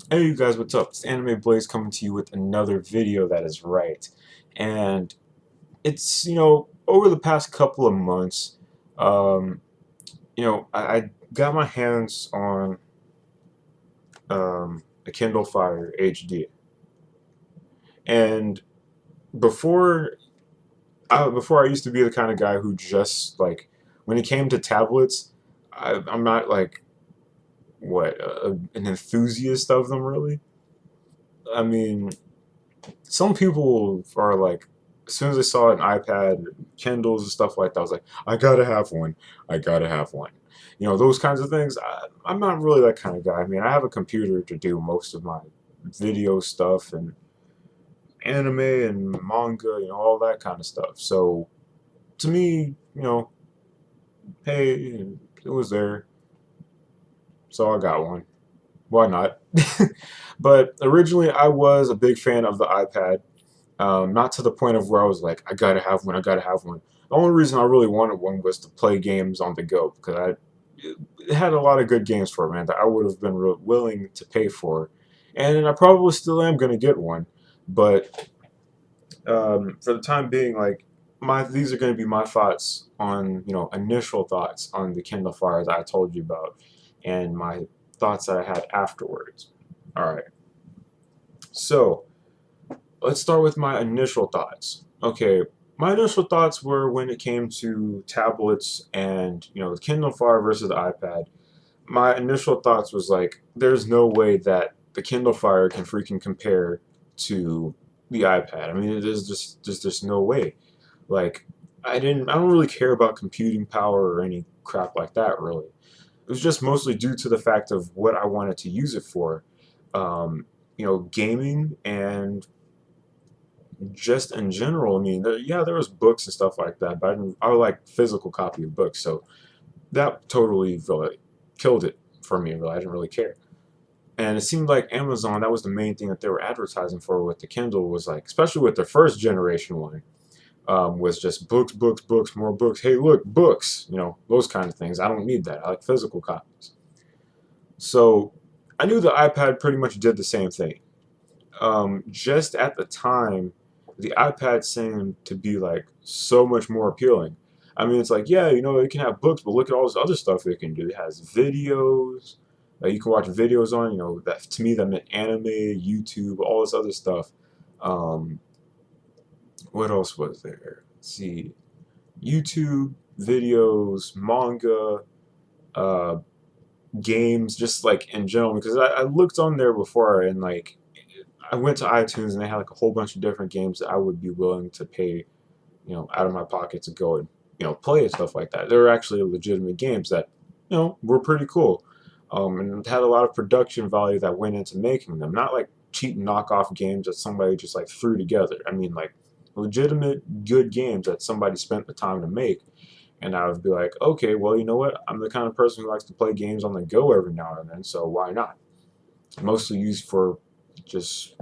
Hey you guys, what's up? It's Anime Blaze coming to you with another video that is right. And it's, over the past couple of months, um, I got my hands on a Kindle Fire HD. And before before I used to be the kind of guy who just like when it came to tablets, I'm not like an enthusiast of them really. I mean, some people are like, as soon as I saw an iPad, Kindles and stuff like that, I was like, I gotta have one. I gotta have one. Those kinds of things. I'm not really that kind of guy. I mean, I have a computer to do most of my video stuff and anime and manga, all that kind of stuff. So to me, hey, it was there, so I got one. Why not? But originally, I was a big fan of the iPad. Not to the point of where I was like, I gotta have one, I gotta have one. The only reason I really wanted one was to play games on the go because it had a lot of good games for it, man, that I would have been willing to pay for. And I probably still am gonna get one, but for the time being, like these are gonna be my thoughts on, initial thoughts on the Kindle Fire that I told you about, and my thoughts that I had afterwards. All right, so let's start with my initial thoughts. Okay, my initial thoughts were when it came to tablets and the Kindle Fire versus the iPad. My initial thoughts was like, there's no way that the Kindle Fire can freaking compare to the iPad. I mean, there's just no way. Like, I don't really care about computing power or any crap like that. Really, it was just mostly due to the fact of what I wanted to use it for. Gaming and just in general, I mean, yeah, there was books and stuff like that, but I like physical copy of books, so that totally really killed it for me. Really, I didn't really care, and it seemed like Amazon, that was the main thing that they were advertising for with the Kindle, was like, especially with the first generation one, was just books, books, books, more books. Hey, look, books, those kind of things. I don't need that. I like physical copies. So I knew the iPad pretty much did the same thing. Just at the time, the iPad seemed to be like so much more appealing. I mean, it's like, yeah, it can have books, but look at all this other stuff it can do. It has videos that you can watch videos on. That to me that meant anime, YouTube, all this other stuff. Um, what else was there? Let's see, YouTube videos, manga, uh, games, just like in general. Because I looked on there before and like I went to iTunes and they had like a whole bunch of different games that I would be willing to pay, out of my pocket to go and, play and stuff like that. They were actually legitimate games that, were pretty cool. And had a lot of production value that went into making them. Not like cheap knockoff games that somebody just like threw together. I mean like legitimate good games that somebody spent the time to make. And I would be like, okay, well, you know what? I'm the kind of person who likes to play games on the go every now and then, so why not? Mostly used for just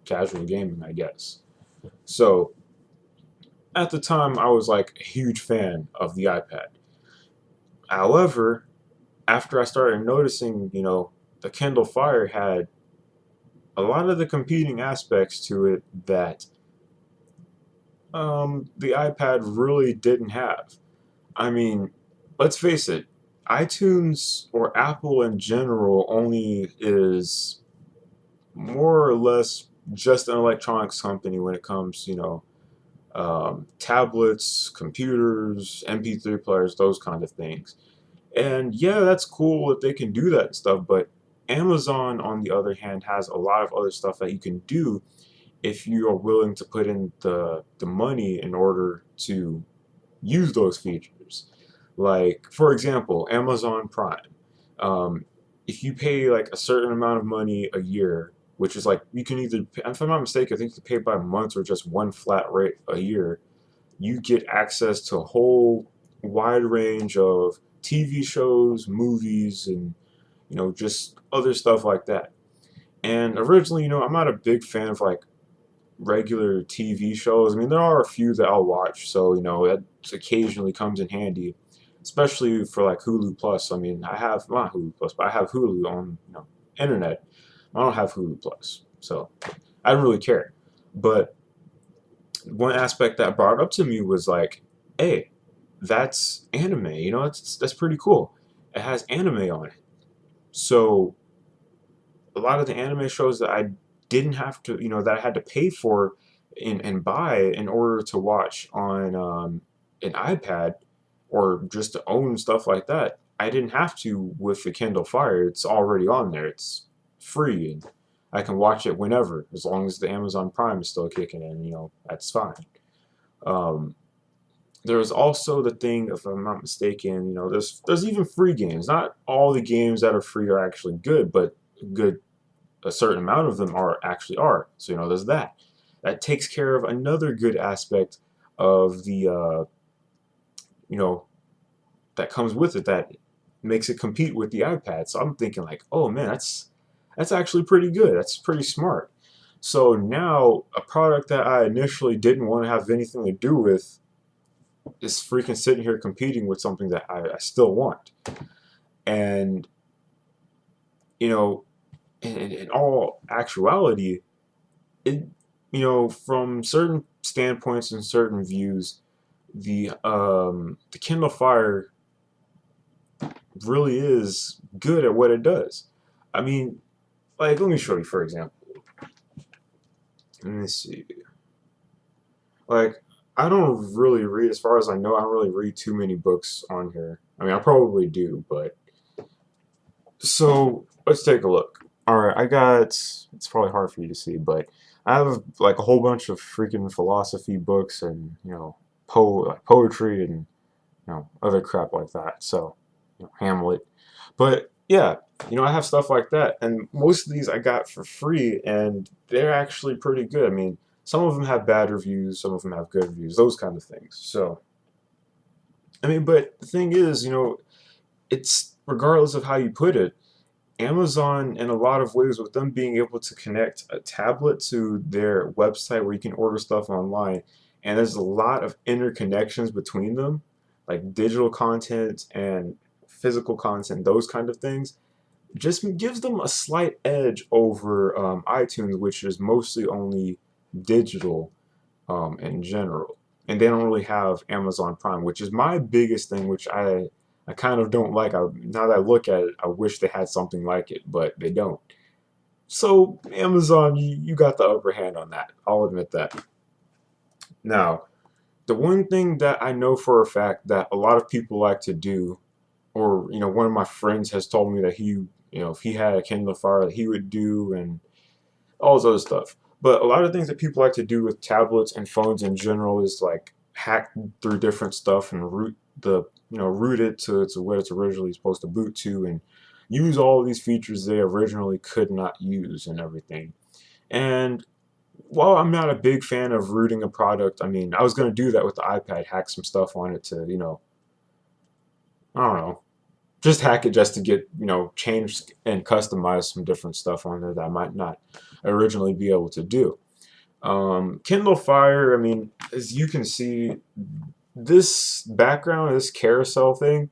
casual gaming, I guess. So at the time, I was like a huge fan of the iPad. However, after I started noticing, the Kindle Fire had a lot of the competing aspects to it that the iPad really didn't have. I mean, let's face it, iTunes or Apple in general only is more or less just an electronics company when it comes, tablets, computers, MP3 players, those kind of things. And yeah, that's cool if they can do that and stuff, but Amazon, on the other hand, has a lot of other stuff that you can do if you are willing to put in the money in order to use those features. Like, for example, Amazon Prime. Um, if you pay like a certain amount of money a year, which is like you can either, if I'm not mistaken, I think you can pay by month or just one flat rate a year, you get access to a whole wide range of TV shows, movies, and just other stuff like that. And originally, I'm not a big fan of like regular TV shows. I mean, there are a few that I'll watch, so that occasionally comes in handy, especially for like Hulu Plus. I mean, I have not Hulu Plus, but I have Hulu on internet. I don't have Hulu Plus, so I didn't really care. But one aspect that brought up to me was like, hey, that's anime. You know, that's pretty cool. It has anime on it. So a lot of the anime shows that I didn't have to, that I had to pay for and buy in order to watch on an iPad or just to own stuff like that, I didn't have to with the Kindle Fire. It's already on there. It's free and I can watch it whenever, as long as the Amazon Prime is still kicking in. That's fine. Um, there's also the thing, if I'm not mistaken, there's even free games. Not all the games that are free are actually good, but good a certain amount of them are. So there's that. That takes care of another good aspect of the you know that comes with it that makes it compete with the iPad. So I'm thinking like, oh man, that's actually pretty good. That's pretty smart. So now a product that I initially didn't want to have anything to do with is freaking sitting here competing with something that I still want. And you know, in all actuality, it from certain standpoints and certain views, the Kindle Fire really is good at what it does. I mean, like, let me show you for example. Let me see. Like, I don't really read, as far as I know, I don't really read too many books on here. I mean, I probably do, but so let's take a look. All right, I got. It's probably hard for you to see, but I have like a whole bunch of freaking philosophy books and like poetry and other crap like that. So Hamlet, but yeah, I have stuff like that, and most of these I got for free, and they're actually pretty good. I mean, some of them have bad reviews, some of them have good reviews, those kind of things. So I mean, but the thing is, it's regardless of how you put it. Amazon, in a lot of ways, with them being able to connect a tablet to their website where you can order stuff online, and there's a lot of interconnections between them, like digital content and physical content, those kind of things, just gives them a slight edge over iTunes, which is mostly only digital in general. And they don't really have Amazon Prime, which is my biggest thing, which I kind of don't like. Now that I look at it, I wish they had something like it, but they don't. So Amazon, you got the upper hand on that. I'll admit that. Now, the one thing that I know for a fact that a lot of people like to do, or one of my friends has told me that if he had a Kindle Fire, that he would do, and all this other stuff. But a lot of things that people like to do with tablets and phones in general is like hack through different stuff and root it to what it's originally supposed to boot to, and use all of these features they originally could not use and everything. And while I'm not a big fan of rooting a product, I mean, I was going to do that with the iPad, hack some stuff on it to, I don't know, just hack it just to get, change and customize some different stuff on there that I might not originally be able to do. Kindle Fire, I mean, as you can see, this background, this carousel thing,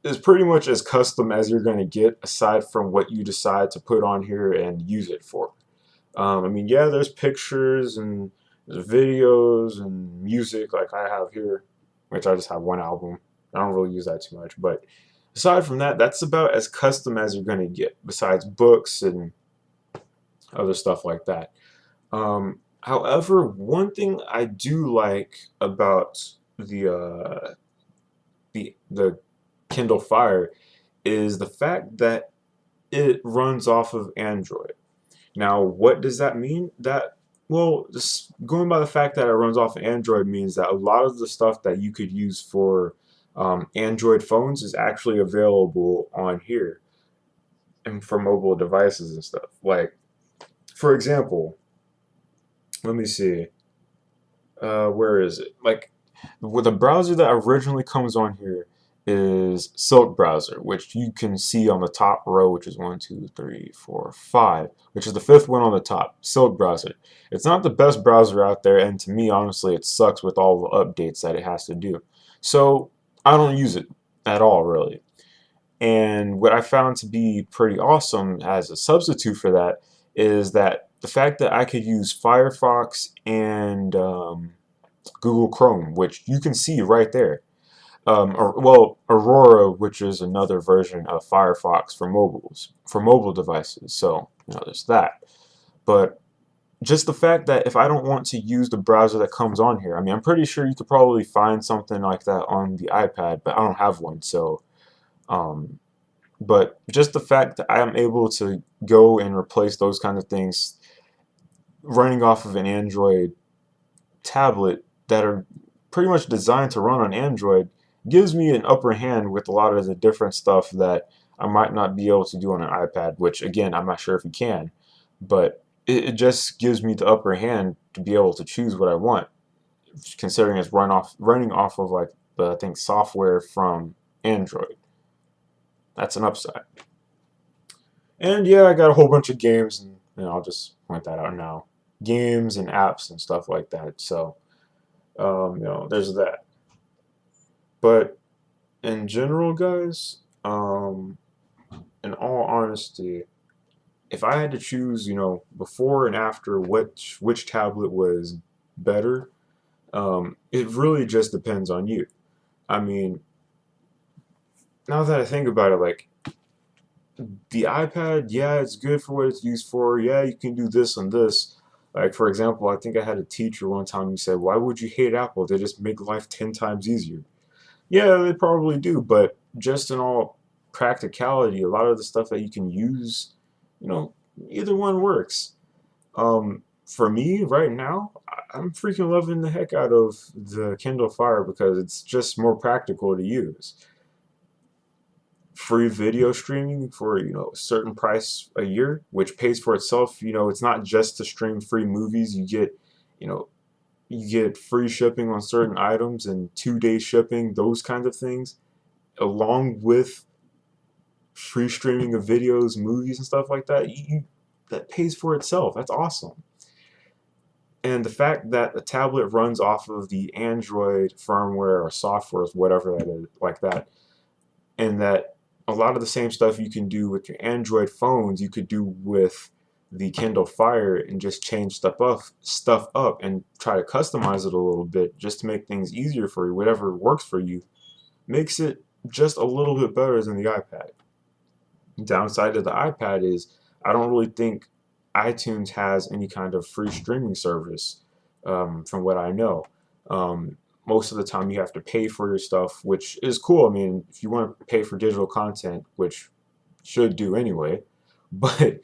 is pretty much as custom as you're going to get, aside from what you decide to put on here and use it for. I mean, yeah, there's pictures and there's videos and music like I have here, which I just have one album. I don't really use that too much, but aside from that, that's about as custom as you're going to get, besides books and other stuff like that. However, one thing I do like about the Kindle Fire is the fact that it runs off of Android. Now, what does that mean? Well, just going by the fact that it runs off of Android means that a lot of the stuff that you could use for Android phones is actually available on here and for mobile devices and stuff. Like, for example, let me see. Where is it? Like, with the browser that originally comes on here is Silk browser, which you can see on the top row, which is 1, 2, 3, 4, 5, which is the fifth one on the top. Silk browser. It's not the best browser out there, and to me, honestly, it sucks with all the updates that it has to do. So I don't use it at all, really. And what I found to be pretty awesome as a substitute for that is that the fact that I could use Firefox and Google Chrome, which you can see right there. Or, well, Aurora, which is another version of Firefox for mobile devices. So, there's that. But just the fact that if I don't want to use the browser that comes on here, I mean, I'm pretty sure you could probably find something like that on the iPad, but I don't have one. So, um, but just the fact that I am able to go and replace those kind of things running off of an Android tablet that are pretty much designed to run on Android gives me an upper hand with a lot of the different stuff that I might not be able to do on an iPad, which again, I'm not sure if you can, but it just gives me the upper hand to be able to choose what I want, considering it's running off of like the I think software from Android. That's an upside. And yeah, I got a whole bunch of games, and I'll just point that out now. Games and apps and stuff like that. So, there's that. But in general, guys, in all honesty, if I had to choose, before and after which tablet was better, it really just depends on you. I mean, now that I think about it, like the iPad, yeah, it's good for what it's used for. Yeah, you can do this and this. Like, for example, I think I had a teacher one time who said, "Why would you hate Apple? They just make life 10 times easier." Yeah, they probably do, but just in all practicality, a lot of the stuff that you can use, you know, either one works. For me, right now, I'm freaking loving the heck out of the Kindle Fire because it's just more practical to use. Free video streaming for a certain price a year, which pays for itself. It's not just to stream free movies. You know you get free shipping on certain items and 2 day shipping, those kinds of things, along with free streaming of videos, movies, and stuff like that. That pays for itself. That's awesome. And the fact that the tablet runs off of the Android firmware or software, whatever that is, like that, and that a lot of the same stuff you can do with your Android phones, you could do with the Kindle Fire and just change stuff up and try to customize it a little bit just to make things easier for you, whatever works for you, makes it just a little bit better than the iPad. Downside of the iPad is I don't really think iTunes has any kind of free streaming service, from what I know. Most of the time you have to pay for your stuff, which is cool. I mean, if you want to pay for digital content, which should do anyway, but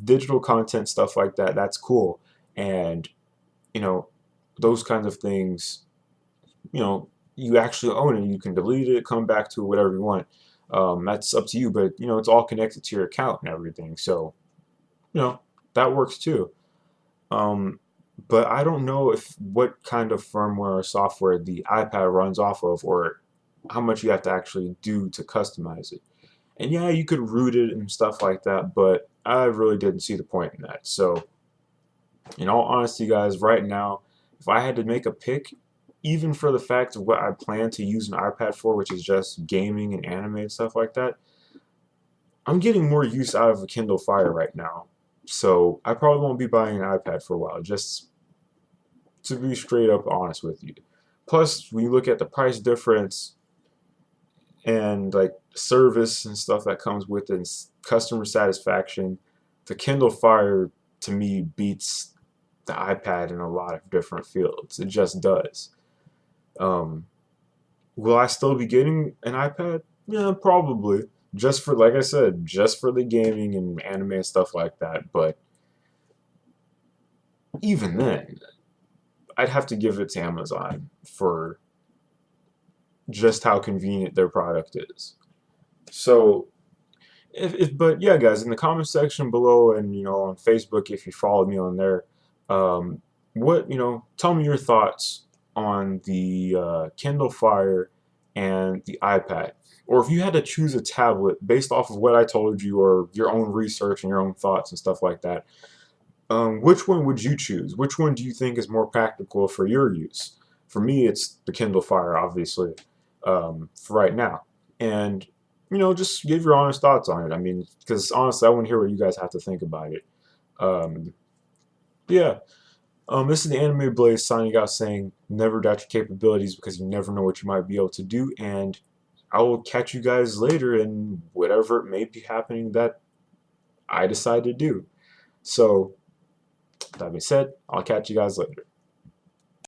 digital content stuff like that, that's cool. And you know, those kinds of things, you actually own it. You can delete it, come back to it, whatever you want. That's up to you, but it's all connected to your account and everything. So, that works too. Um, but I don't know if what kind of firmware or software the iPad runs off of, or how much you have to actually do to customize it. And yeah, you could root it and stuff like that, but I really didn't see the point in that. So, in all honesty, guys, right now, if I had to make a pick, even for the fact of what I plan to use an iPad for, which is just gaming and anime and stuff like that, I'm getting more use out of a Kindle Fire right now. So I probably won't be buying an iPad for a while, just to be straight up honest with you. Plus, when you look at the price difference and like service and stuff that comes with it, and customer satisfaction, the Kindle Fire to me beats the iPad in a lot of different fields. It just does. Um, will I still be getting an iPad? Yeah, probably. Just for, like I said, just for the gaming and anime and stuff like that. But even then, I'd have to give it to Amazon for just how convenient their product is. So, but yeah, guys, in the comment section below, and on Facebook, if you follow me on there, um, tell me your thoughts on the Kindle Fire and the iPad, or if you had to choose a tablet based off of what I told you, or your own research and your own thoughts and stuff like that. Which one would you choose? Which one do you think is more practical for your use? For me, it's the Kindle Fire, obviously, for right now. And just give your honest thoughts on it. I mean, because honestly, I want to hear what you guys have to think about it. Um, yeah. This is the Anime Blaze signing out saying, never doubt your capabilities because you never know what you might be able to do, and I will catch you guys later in whatever it may be happening that I decide to do. So, that being said, I'll catch you guys later.